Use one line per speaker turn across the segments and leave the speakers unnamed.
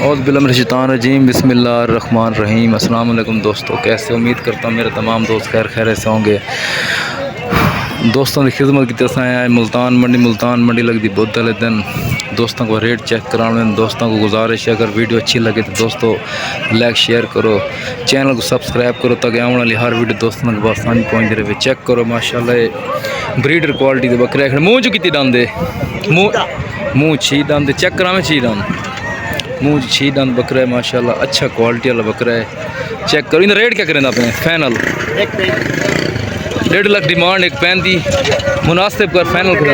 औज़ुबिल्लाहिमिनश्शैतानिर्रजीम बिस्मिल्लाहिर्रहमानिर्रहीम। अस्सलाम वालेकुम दोस्तों, कैसे उम्मीद करता हूँ मेरे तमाम दोस्त खैर से होंगे। दोस्तों की खिदमत की तरफ आया है मुल्तान मंडी लगती बुध वाले दिन। दोस्तों को रेट चेक कराने, दोस्तों को गुजारिश है अगर वीडियो अच्छी लगे तो दोस्तों लाइक शेयर करो, चैनल को सब्सक्राइब करो ताकि आने वाली हर वीडियो दोस्तों के पास आसानी पहुँच रहे। चेक करो माशाल्लाह ब्रीडर क्वालिटी के बकरे मूँह चो कितनी दंद मूँह छी दंद चेक करावे छी दंद मुँह छी दंद बकरा है माशाल्लाह, अच्छा क्वालिटी वाला बकरा है। चेक करो इन रेट क्या करें अपने फाइनल 1.5 लाख डिमांड, 1.35 मुनासिब कर फाइनल कर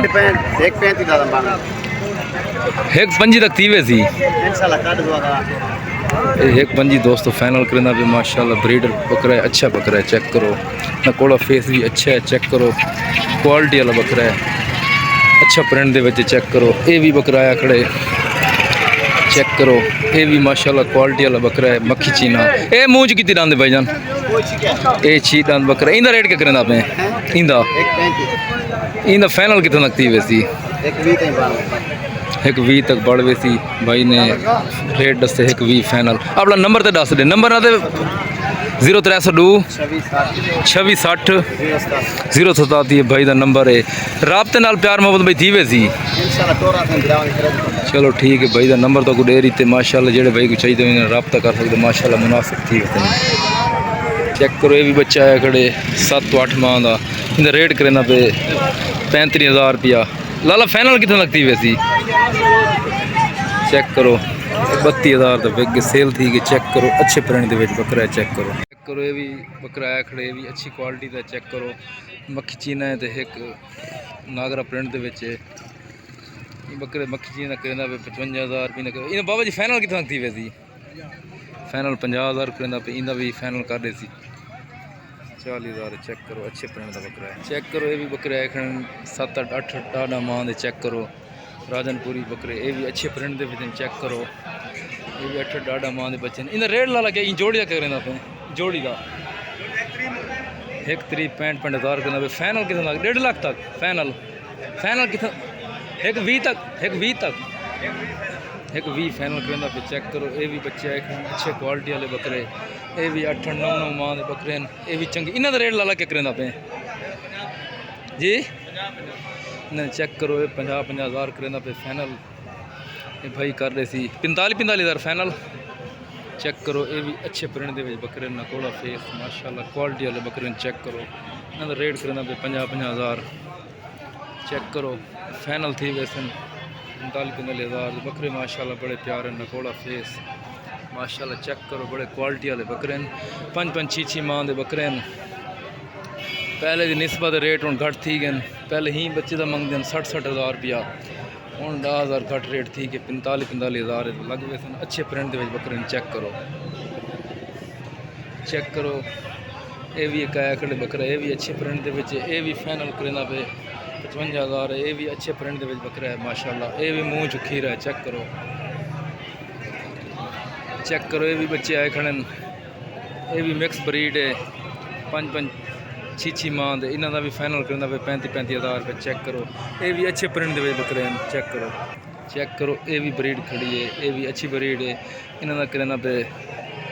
1.5 तक तीवे सी 1.5 दोस्तों फाइनल करना भी माशाल्लाह ब्रीडर बकरा है, अच्छा बकरा है। चेक करो नकोड़ा फेस भी अच्छा है, चेक करो क्वालिटी वाला बकरा है, अच्छा प्रिंट दे चेक करो। ये भी बकरा आया खड़े चेक करो, ये भी माशाल्लाह क्वालिटी वाला बकरा है। मक्खी चीना ए मुँह च कितनी दंद भाईजान ये छी दंद बकरा। इंदा रेट क्या करें आपने इंदा फाइनल कितना लगती है वैसी 1.20 तक बढ़ वैसी भाई ने रेट दसे 1.20 फाइनल। अपना नंबर तो दस दे, नंबर ना 0302 2660 087 भाई का नंबर है। राबते नाल प्यार मोहब्बत भाई थी वैसी चलो ठीक है भाई का नंबर तो डेरी ते माशाल्लाह जेड़े भाई को चाहिए रब्ता कर सकते माशाल्लाह मुनासिब थी वैसे। चेक करो ये भी बच्चा है खड़े 7 तो 8 माह का, इनका रेट करें पे 35,000 रुपया। लाला फाइनल कितने लगती वैसी चेक करो 32,000 तो बिग सेल थी कि चेक करो अच्छे प्रिंट के बकरा है। चेक करो ये भी बकरा है खड़े, ये भी अच्छी क्वालिटी का। चेक करो मक्खी चीना है तो एक नागरा प्रिंट के बकरे मक्खी चीना करेंदा पे 55,000 रुपये। इन बाबा जी फाइनल कितना लगती वैसी फाइनल 50,000 करेंदा पे इंदा भी फाइनल कर दे सी 40,000। चेक करो अच्छे प्रिंट का बकरा है। चेक करो ये भी बकरा है 7 8 8 माह दे। चेक करो राजनपुरी बकरे, ये भी अच्छे प्रिंट के। चेक करो ये भी 8 8 माह के बच्चे इनका रेट ला क्या जोड़ी का करें पे जोड़ी का 1.65 करना पे फाइनल कितना लग 1.5 लाख तक फाइनल कितना 1.20 तक 1.20 फाइनल करना पे। चेक करो ये भी बच्चे अच्छे क्वालिटी वाले बकरे, ये भी 8 9 माह के बकरे हैं, ये भी चंगे। इन्हों का रेट ला क्या करें पे जी नहीं। चेक करो ये 50,000 करें पे फाइनल ये भाई कर रहे सी 45,000 फाइनल। चेक करो ये भी अच्छे प्रिंट के बकरे नकोड़ा फेस माशाल्लाह क्वालिटी वाले बकरे। चेक करो इन्हों का रेट करना पे 50,000। चेक करो फाइनल थी वैसे 45,000 बकरे माशाल्लाह बड़े प्यारे नकोड़ा फेस माशाल्लाह। चेक करो बड़े क्वालिटी वाले बकरे हैं, 5 6 माह के बकरे हैं। पहले की निस्बत रेट हूँ घट थी गए, पहले ही बच्चे का मंगते हैं 60,000 रुपया, हूँ 10,000 घट रेट थी कि 45,000 लग वैसे अच्छे प्रिंट के बकरे। चेक करो ये भी एक आया खड़े बकरा, ये भी अच्छे प्रिंट के, ये भी फाइनल करें पे 55,000 है। ये भी अच्छे प्रिंट के बकरा है माशाल्लाह, ये भी मुँह चुखी रहा है। चेक करो ये भी बच्चे आए खड़े, ये भी मिक्स ब्रीड है 5 6 माह के। इन्हों का भी फाइनल करना पे 35,000 रुपये। चेक करो ये भी अच्छे प्रिंट के बकरे हैं। चेक करो ये भी ब्रीड खड़ी है, ये भी अच्छी ब्रीड है। इन्हों का करना पे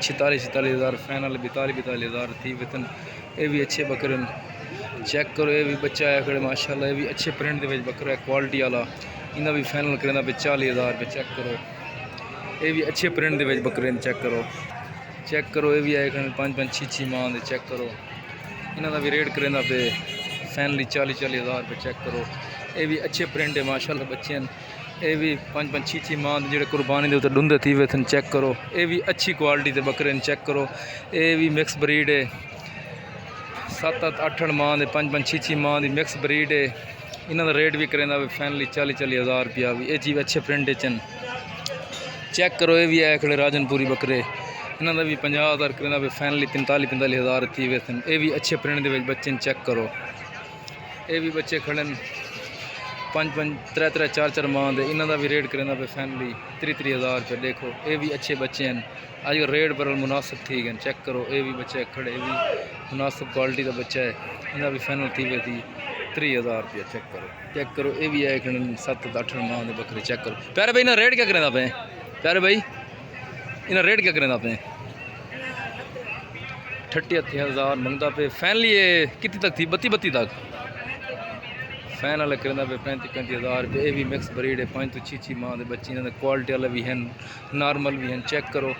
46,000 फाइनल 42,000 थी वेतन। ये भी अच्छे बकरे हैं। चेक करो ये भी बच्चा आया खड़े माशाल्लाह, ये भी अच्छे प्रिंट के बकरा है क्वालिटी वाला। इन्हें भी फाइनल करना पे 40,000 रुपये। चेक करो ये भी अच्छे प्रिंट के बकरे हैं। चेक करो ये भी आए खड़े 5 6 माह के। चेक करो इन्हों का भी रेट करना पे फाइनली 40,000 रुपये। चेक करो ये भी अच्छे प्रिंट है माशाल्लाह बच्चे हैं, ये भी 5 6 माह जो कुर्बानी के उत्ते डूंदे थी वेतन। चेक करो ये भी अच्छी क्वालिटी के बकरे हैं। चेक करो ये भी मिक्स ब्रीड है 7 8 माह के 5 6 माह की मिक्स ब्रीड है। इन्हों का रेट भी करना पे फाइनली 40,000 रुपया भी। ये चीज़ अच्छे प्रिंट चन। चेक करो ये भी आए खड़े राजनपुरी बकरे, इन्हों का भी 50,000 करना पे फाइनली 45,000 थी वैसे। ये भी अच्छे प्रिंट के बच्चे। चेक करो ये भी बच्चे खड़े 5 3 4 4 माह के। इन्हों का भी रेट करना पे फाइनली 33,000 रुपये। देखो ये भी अच्छे बच्चे हैं, अजकल रेट पर मुनासिब थी गए। चेक करो ये भी बच्चे खड़े, ये भी मुनासिब क्वालिटी का बच्चा है। इन्हें भी फाइनल थी गई थी 30,000 रुपया। चेक करो ये भी आए खड़े 7 8 माह के बकरे। चेक करो प्यारे भाई ना रेट क्या करना पे प्यारे भाई इन्हें रेट क्या करें आपने 38,000 मंगता पे। फैनली ये कितनी तक थी 32 तक फाइनल करेंदा पे 35,000 रुपये। ये भी मिक्स ब्रीड है 5 तो 6 माह के बच्चे इन्होंने क्वालिटी वाले भी हैं नॉर्मल भी हैं चेक करो।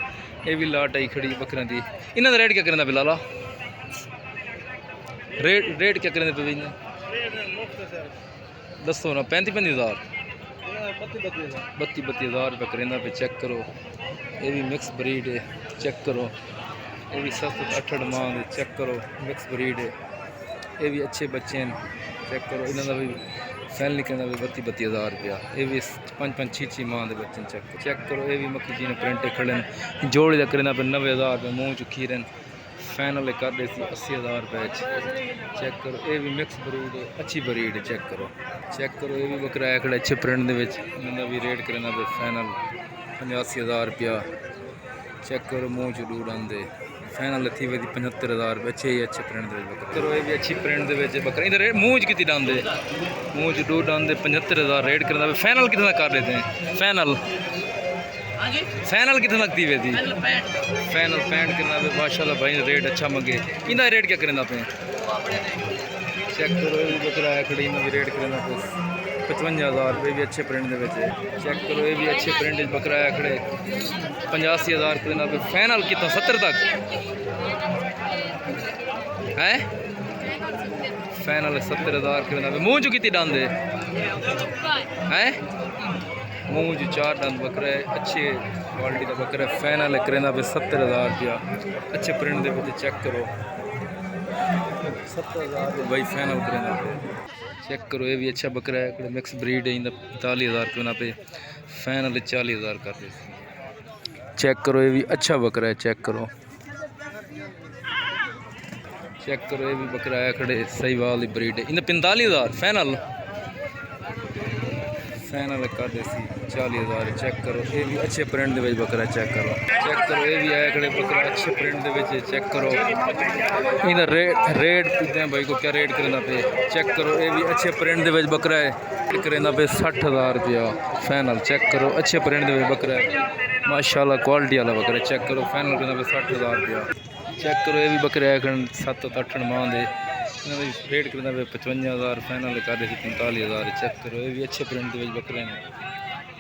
ये भी लाट आई खड़ी बकरियां दी। इन्होंने रेट क्या करेंदा पे लाला रेट क्या करेंदे पे इन्हें दसो ना 35,000 32,000 रुपये करेंदा पे चेक करो। ये भी मिक्स ब्रीड है चेक करो। ये भी 7-8 माह के चेक करो मिक्स ब्रीड है। ये भी अच्छे बच्चे हैं चेक करो। इन्होंने भी फैल निकलना भी 32,000 रुपया। ये भी 5-5 6 माह के बच्चे चेक करो। ये भी मक्की जी ने प्रिंटे खड़े जोड़ी का करना पे 90,000 रुपये मूँह च खीरन फाइनल कर दे 80,000 रुपये चेक करो। ये भी मिक्स ब्रीड है अच्छी ब्रीड है चेक करो। ये भी बकरा है खड़े अच्छे प्रिंट के इन्होंने भी रेट करना पे फाइनल 85,000 रुपया चेक करो। मूँह च डूड आंदे फाइनल थी वे 75,000 रुपये अच्छे प्रिंट के बकरे करो। ये भी अच्छी प्रिंट के बकरे इधर मूँह च कितनी डांदे मूँह च डूड आंदे 75,000 रेट करना पे। फाइनल कितना कर देते हैं फाइनल कितने लगती है थी फाइनल 65 करना पे माशाल्लाह भाई ने रेट अच्छा मंगे। इनका रेट क्या करें पे चेक करो। ये भी बकरा है खड़ी इन्हें भी रेट करना पे 55,000 रुपये भी अच्छे प्रिंट के चेक करो। ये भी अच्छे प्रिंट बकरा है खड़े 85,000 करना पे। फाइनल कितना 70 तक है फाइनल 70,000 करना पे। मूँह चो कितनी डांदे है मूँह जो 4 दंद बकरा है अच्छे क्वालिटी का बकरा है। फाइनल करना पे 70,000 रुपया अच्छे प्रिंट के चेक करो 70,000 भाई फाइनल करना पे चेक करो। ये भी अच्छा बकरा है मिक्स ब्रीड है इनका 45,000 करना पे फाइनल 40,000 कर दे चेक करो। ये भी अच्छा बकरा है चेक करो। ये भी बकरा है खड़े सही वाली ब्रीड है इन्हें 45,000 फाइनल कर दे 40,000 चेक करो। ये भी अच्छे प्रिंट के बकरा चेक करो। ये भी आया खड़े बकरा अच्छे प्रिंट के चेक करो। इधर रेट पूछते हैं भाई को क्या रेट करना पे चेक करो। ये भी अच्छे प्रिंट के बकरा है करना पे 60,000 रुपया फाइनल चेक करो। अच्छे प्रिंट के बकरा है माशाल्लाह क्वालिटी वाला बकरा चेक करो। फाइनल करना पे 60,000 रुपया चेक करो। ये भी बकरे है 7-8 माह के रेट करना पे 55,000 फाइनल कर दे 45,000 चेक करो। ये भी अच्छे प्रिंट के बकरे हैं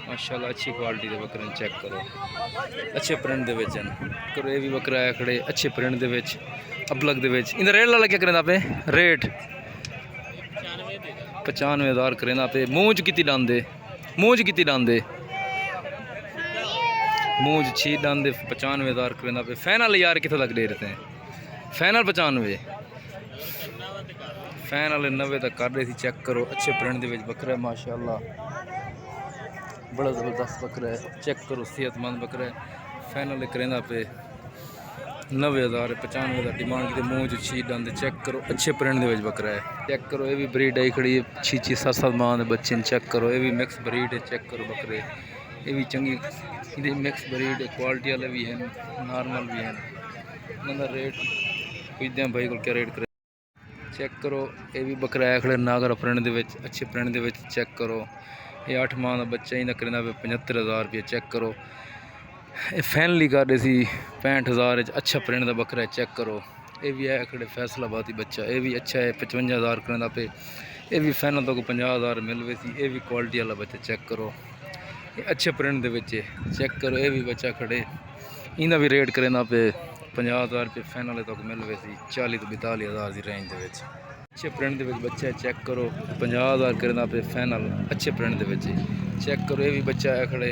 माशाल्लाह अच्छी क्वालिटी के बकरे चेक करो अच्छे प्रिंट के करो। ये भी बकरा है खड़े अच्छे प्रिंट के अबलग के इधर रेट वाला क्या करना पे रेट 95,000 करना पे। मूँह च कितनी डांदे मूँह च 6 डांदे 95,000 करना पे। फाइनल यार कितने तक दे रहे हैं फाइनल 95 फाइनल 90 तक कर रहे थे चेक करो। अच्छे प्रिंट के बकरा है माशाल्लाह बड़ा ज़बरदस्त बकरा है चेक करो। सेहतमंद बकरा है फाइनल करना पे 90,000 95,000 डिमांड की। मूँह जो 6 डांदे चेक करो अच्छे प्रिंट के बकरा है चेक करो। ये भी ब्रीड आई खड़ी 6-7 माह के बच्चे चेक करो। ये भी मिक्स ब्रीड है चेक करो बकरे ये भी चंगी मिक्स ब्रीड है क्वालिटी वाले भी हैं नॉर्मल भी हैं। इन्होंने रेट पूछते हैं भाई को क्या रेट करे चेक करो। ये भी बकरा है खड़े नागर प्रिंट के अच्छे प्रिंट के चेक करो। ये 8 माह का बच्चा इन्हें करना पे 75,000 रुपये चेक करो। ये फैनली कर रहे 65,000 अच्छा प्रिंट का बकरा है चेक करो। ये भी है खड़े फैसलाबादी बच्चा ये भी अच्छा है 55,000 करना पे। ये भी फैनल तो 50,000 मिल रही थी। ये भी क्वालिटी वाला बच्चा चेक करो ये अच्छे प्रिंट के चेक करो। ये भी बच्चा खड़े इन्हें भी रेट करना पे 50,000 रुपये फाइनल तक मिल रही थी 40-42,000 की रेंज के अच्छे प्रिंट के बच्चा चेक करो 50,000 करना पे फाइनल अच्छे प्रिंट के चेक करो। ये भी बच्चा है खड़े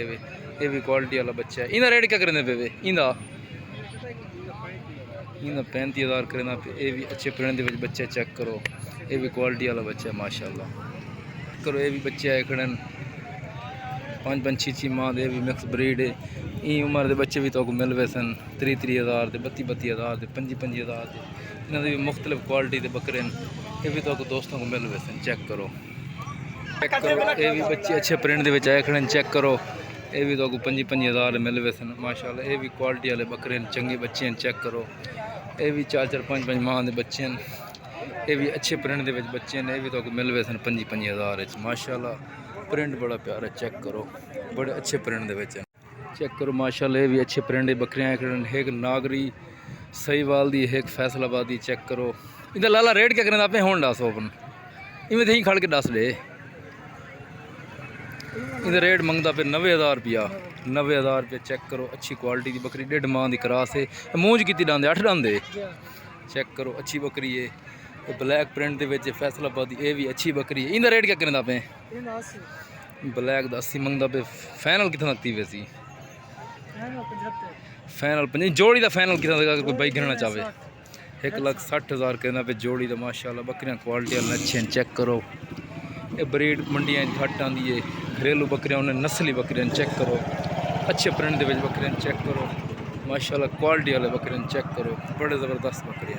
ये भी क्वालिटी वाला बच्चा है। इन्हें रेट क्या करने पे इन्हें 35,000 करना पे। ये भी अच्छे प्रिंट के बच्चे चेक करो। ये भी क्वालिटी वाला बच्चा है माशाल्लाह करो। ये भी बच्चे आए खड़े 5-5 6 माह के भी मिक्स ब्रीड है। उम्र के बच्चे भी तो मिल रहे सन 30,000 के 32,000 के 25,000 के इन्होंने भी मुख्तलिफ क्वालिटी के बकरे हैं। ये भी तो दोस्तों को मिल रहे सन चेक करो। ये भी बच्चे अच्छे प्रिंट के आए खड़े चेक करो। ये भी तो 25,000 मिल रहे सन माशाल्लाह। ये भी क्वालिटी वाले बकरे हैं चंगे बच्चे हैं चेक करो। ये भी 4-4 5-5 माह के बच्चे हैं। ये भी अच्छे प्रिंट के बच्चे हैं। ये भी तो मिल रहे सन 25,000 माशाल्लाह प्रिंट बड़ा प्यारा चेक करो बड़े अच्छे प्रिंट के चेक करो माशाल्लाह, ये भी अच्छे प्रिंट बकरियां हैं। एक नागरी सहीवाल दी, एक फैसलाबाद दी। चेक करो इधर लाला रेट क्या करें आपने होंड दस ओपन इवें थे खड़ के दस दे। इधर रेट मंगता पे 90,000 रुपया, 90,000 रुपया। चेक करो अच्छी क्वालिटी की बकरी, 1.5 माह की क्रास है। मूंज की डांदे 8 डांदे। चेक करो अच्छी बकरी है, ब्लैक प्रिंट के फैसलाबाद, ये भी अच्छी बकरी है। इनका रेट क्या करें पे? ब्लैक का 80 मंगता पे। फाइनल कितना लगती वैसी? फाइनल 50 जोड़ी का फाइनल कितना अगर कोई बाइक गिरना चाहे? 1,60,000 कहना पे जोड़ी का। माशाल्लाह बकरियां क्वालिटी अच्छे हैं। चेक करो ये ब्रीड मंडियां घट आती है, घरेलू बकरियां उन्हें नस्ली बकरियां। चेक करो अच्छे प्रिंट के बकरियां। चेक करो माशाल्लाह क्वालिटी वाले बकरियां। चेक करो बड़े ज़बरदस्त बकरियां।